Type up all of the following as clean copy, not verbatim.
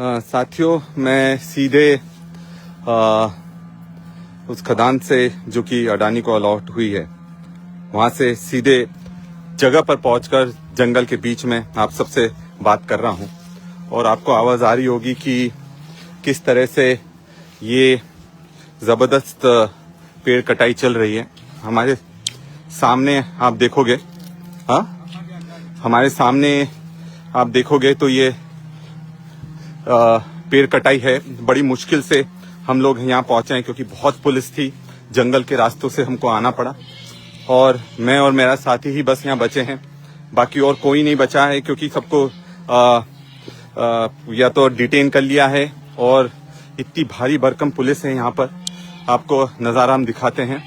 साथियों, मैं सीधे उस खदान से जो कि अडानी को अलॉट हुई है, वहां से सीधे जगह पर पहुंचकर जंगल के बीच में आप सबसे बात कर रहा हूं। और आपको आवाज आ रही होगी कि किस तरह से ये जबरदस्त पेड़ कटाई चल रही है। हमारे सामने आप देखोगे, हमारे सामने आप देखोगे तो ये पेड़ कटाई है। बड़ी मुश्किल से हम लोग यहाँ पहुंचे हैं क्योंकि बहुत पुलिस थी, जंगल के रास्तों से हमको आना पड़ा और मैं और मेरा साथी ही बस यहाँ बचे हैं। बाकी और कोई नहीं बचा है क्योंकि सबको या तो डिटेन कर लिया है और इतनी भारी भरकम पुलिस है यहाँ पर। आपको नज़ारा हम दिखाते हैं।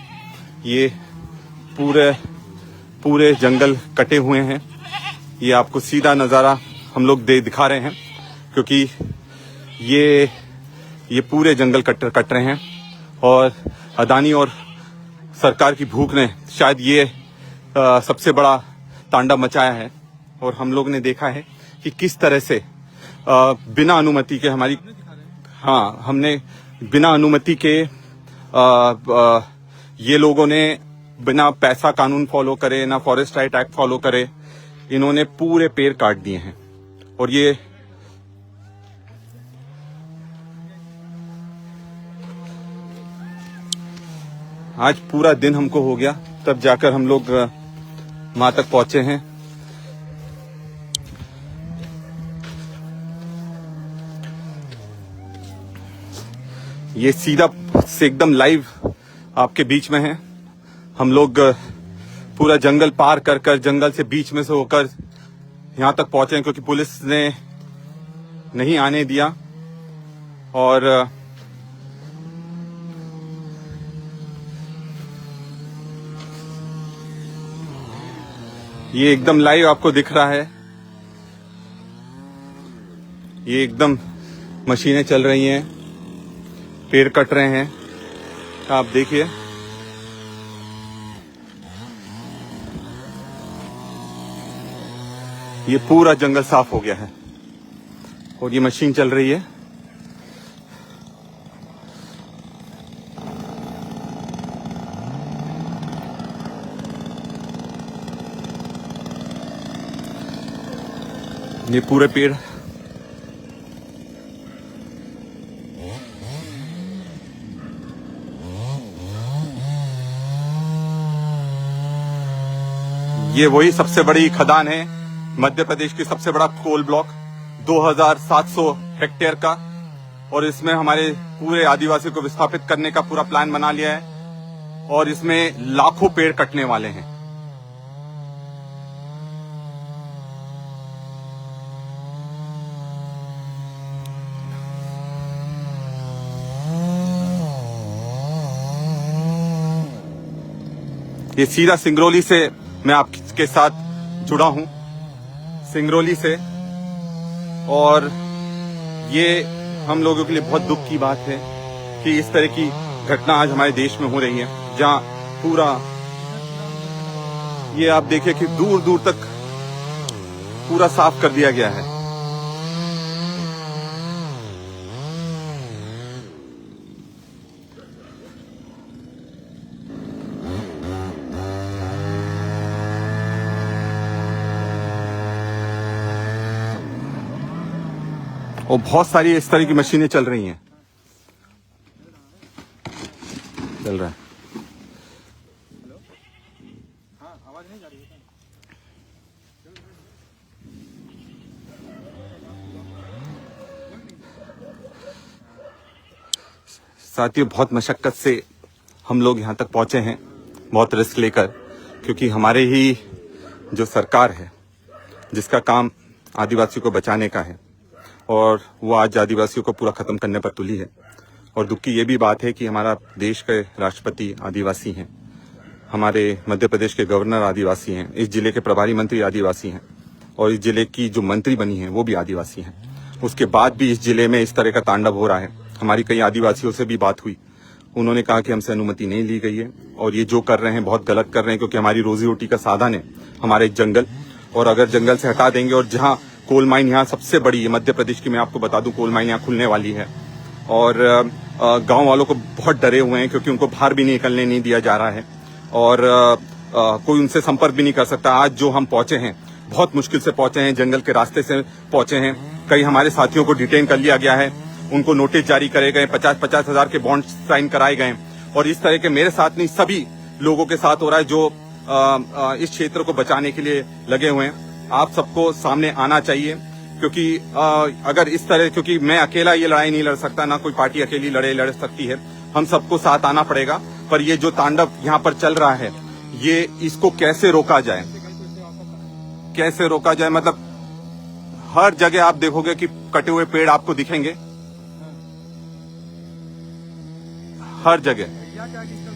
ये पूरे जंगल कटे हुए हैं। ये आपको सीधा नज़ारा हम लोग दिखा रहे हैं क्योंकि ये पूरे जंगल कट रहे हैं और अडानी और सरकार की भूख ने शायद ये सबसे बड़ा तांडव मचाया है। और हम लोग ने देखा है कि किस तरह से बिना अनुमति के हमने बिना अनुमति के ये लोगों ने बिना पैसा कानून फॉलो करे, ना फॉरेस्ट राइट एक्ट फॉलो करे, इन्होंने पूरे पेड़ काट दिए हैं। और ये आज पूरा दिन हमको हो गया, तब जाकर हम लोग वहां तक पहुंचे हैं। ये सीधा से एकदम लाइव आपके बीच में है। हम लोग पूरा जंगल पार कर जंगल से बीच में से होकर यहां तक पहुंचे हैं क्योंकि पुलिस ने नहीं आने दिया। और ये एकदम लाइव आपको दिख रहा है। ये एकदम मशीनें चल रही हैं, पेड़ कट रहे हैं। आप देखिए, ये पूरा जंगल साफ हो गया है और ये मशीन चल रही है। ये पूरे पेड़ ये वही सबसे बड़ी खदान है, मध्य प्रदेश की सबसे बड़ा कोल ब्लॉक 2700 हेक्टेयर का। और इसमें हमारे पूरे आदिवासी को विस्थापित करने का पूरा प्लान बना लिया है और इसमें लाखों पेड़ कटने वाले हैं। ये सीधा सिंगरौली से मैं आपके साथ जुड़ा हूं, सिंगरौली से। और ये हम लोगों के लिए बहुत दुख की बात है कि इस तरह की घटना आज हमारे देश में हो रही है, जहां पूरा ये आप देखिए कि दूर दूर तक पूरा साफ कर दिया गया है। और बहुत सारी इस तरह की मशीनें चल रही हैं, चल रहा है। साथियों, बहुत मशक्कत से हम लोग यहाँ तक पहुंचे हैं, बहुत रिस्क लेकर, क्योंकि हमारे ही जो सरकार है जिसका काम आदिवासियों को बचाने का है और वो आज आदिवासियों को पूरा खत्म करने पर तुली है। और दुख की ये भी बात है कि हमारा देश के राष्ट्रपति आदिवासी हैं, हमारे मध्य प्रदेश के गवर्नर आदिवासी हैं, इस जिले के प्रभारी मंत्री आदिवासी हैं और इस जिले की जो मंत्री बनी है वो भी आदिवासी हैं। उसके बाद भी इस जिले में इस तरह का तांडव हो रहा है। हमारी कई आदिवासियों से भी बात हुई, उन्होंने कहा कि हमसे अनुमति नहीं ली गई है और ये जो कर रहे हैं बहुत गलत कर रहे हैं, क्योंकि हमारी रोजी रोटी का साधन है हमारे जंगल। और अगर जंगल से हटा देंगे और जहाँ कोल माइन यहाँ सबसे बड़ी है मध्य प्रदेश की, मैं आपको बता दूं कोल माइन यहाँ खुलने वाली है। और गांव वालों को बहुत डरे हुए हैं क्योंकि उनको बाहर भी निकलने नहीं दिया जा रहा है और कोई उनसे संपर्क भी नहीं कर सकता। आज जो हम पहुंचे हैं बहुत मुश्किल से पहुंचे हैं, जंगल के रास्ते से पहुंचे हैं। कई हमारे साथियों को डिटेन कर लिया गया है, उनको नोटिस जारी करे गए, 50-50 हजार के बॉन्ड साइन कराए गए। और इस तरह के मेरे साथ नहीं सभी लोगों के साथ हो रहा है जो इस क्षेत्र को बचाने के लिए लगे हुए हैं। आप सबको सामने आना चाहिए क्योंकि अगर इस तरह, क्योंकि मैं अकेला ये लड़ाई नहीं लड़ सकता, ना कोई पार्टी अकेली लड़ सकती है, हम सबको साथ आना पड़ेगा। पर ये जो तांडव यहाँ पर चल रहा है, ये इसको कैसे रोका जाए, कैसे रोका जाए, मतलब हर जगह आप देखोगे कि कटे हुए पेड़ आपको दिखेंगे, हर जगह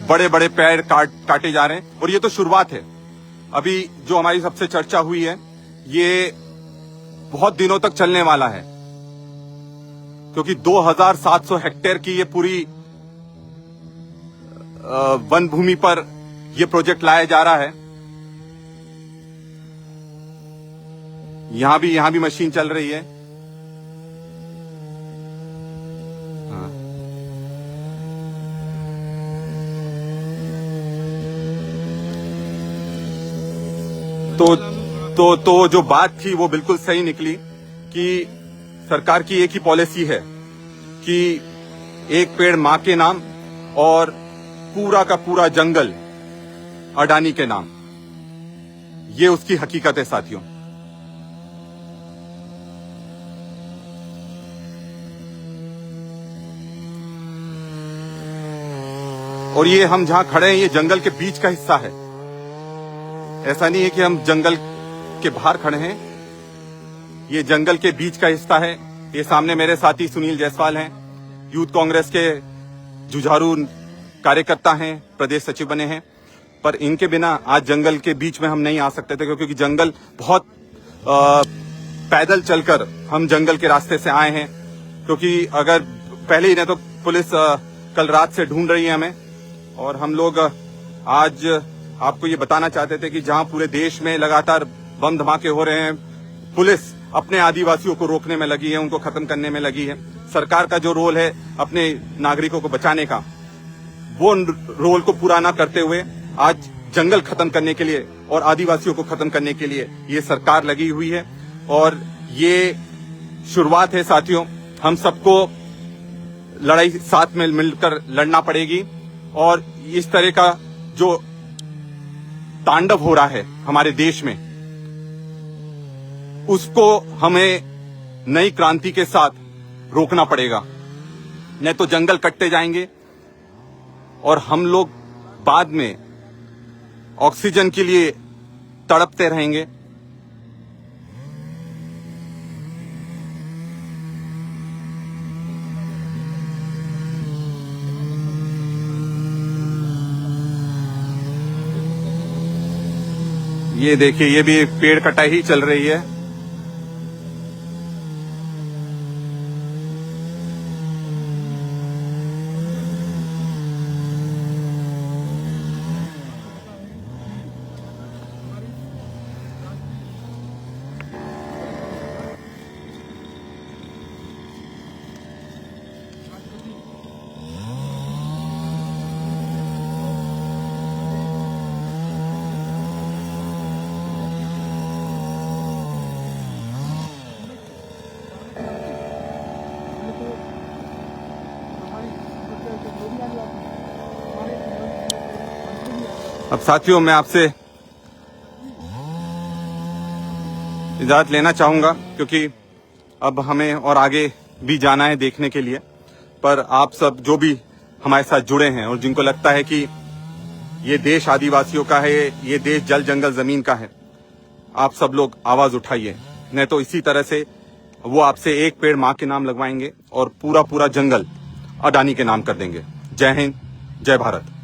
बड़े बड़े पेड़ काटे जा रहे हैं। और ये तो शुरुआत है। अभी जो हमारी सबसे चर्चा हुई है ये बहुत दिनों तक चलने वाला है क्योंकि 2700 हेक्टेयर की ये पूरी वन भूमि पर ये प्रोजेक्ट लाया जा रहा है। यहां भी मशीन चल रही है। तो जो बात थी वो बिल्कुल सही निकली कि सरकार की एक ही पॉलिसी है कि एक पेड़ मां के नाम और पूरा का पूरा जंगल अडानी के नाम। ये उसकी हकीकत है साथियों। और ये हम जहां खड़े हैं ये जंगल के बीच का हिस्सा है। ऐसा नहीं है कि हम जंगल के बाहर खड़े हैं, ये जंगल के बीच का हिस्सा है। ये सामने मेरे साथी सुनील जायसवाल हैं, यूथ कांग्रेस के जुझारू कार्यकर्ता हैं, प्रदेश सचिव बने हैं। पर इनके बिना आज जंगल के बीच में हम नहीं आ सकते थे क्योंकि जंगल बहुत पैदल चलकर हम जंगल के रास्ते से आए हैं। क्योंकि अगर पहले ही नहीं तो पुलिस कल रात से ढूंढ रही है हमें। और हम लोग आज आपको ये बताना चाहते थे कि जहां पूरे देश में लगातार बम धमाके हो रहे हैं, पुलिस अपने आदिवासियों को रोकने में लगी है, उनको खत्म करने में लगी है। सरकार का जो रोल है अपने नागरिकों को बचाने का, वो रोल को पूरा ना करते हुए आज जंगल खत्म करने के लिए और आदिवासियों को खत्म करने के लिए ये सरकार लगी हुई है। और ये शुरुआत है साथियों, हम सबको लड़ाई साथ में मिलकर लड़ना पड़ेगी। और इस तरह का जो तांडव हो रहा है हमारे देश में, उसको हमें नई क्रांति के साथ रोकना पड़ेगा, नहीं तो जंगल कटते जाएंगे और हम लोग बाद में ऑक्सीजन के लिए तड़पते रहेंगे। ये देखिए, ये भी पेड़ कटाई ही चल रही है। अब साथियों मैं आपसे इजाजत लेना चाहूंगा क्योंकि अब हमें और आगे भी जाना है देखने के लिए। पर आप सब जो भी हमारे साथ जुड़े हैं और जिनको लगता है कि ये देश आदिवासियों का है, ये देश जल जंगल जमीन का है, आप सब लोग आवाज उठाइए, नहीं तो इसी तरह से वो आपसे एक पेड़ मां के नाम लगवाएंगे और पूरा पूरा जंगल अडानी के नाम कर देंगे। जय हिंद, जय भारत।